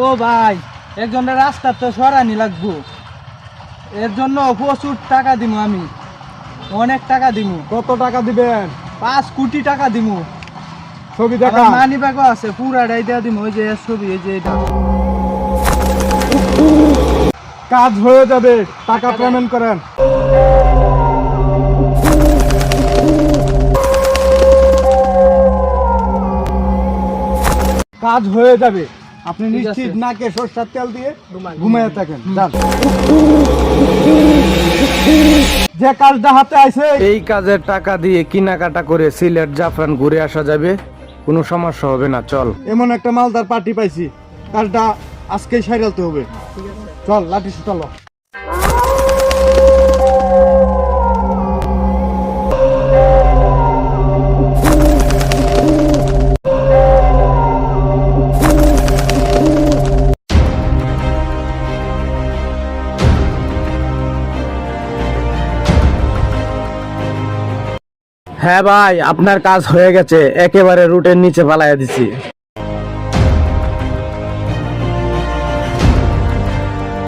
ও ভাই, একজনের রাস্তা তো সরানি লাগবো, এর জন্য প্রচুর টাকা দিমু, আমি অনেক টাকা দিমু। কত টাকা দিবেন? 5 কোটি টাকা দিমু। ছবি দেখা। মানি ব্যাগও আছে, পুরাটাই দিয়ে দিমু। ওই যে এর ছবি, এই যে এটা। কাজ হয়ে যাবে, টাকা পেমেন্ট করেন। কাজ হয়ে যাবে, আপনি ঠিক নিশ্চিত আছে। নাকে সরষের তেল দিয়ে ঘুমিয়ে থাকেন। যান। যে কাজটা হাতে আইছে এই কাজের টাকা দিয়ে কেনাকাটা করে সিলেট জাফরান ঘুরে আসা যাবে, কোনো সমস্যা হবে না। চল। এমন একটা মালদার পার্টি পাইছি, কাজটা আজকেই সাইরালতে হবে। চল লাঠি চলো। হ্যাঁ ভাই, আপনার কাজ হয়ে গেছে, একেবারে রুটের নিচে পালাইয়া দিছি।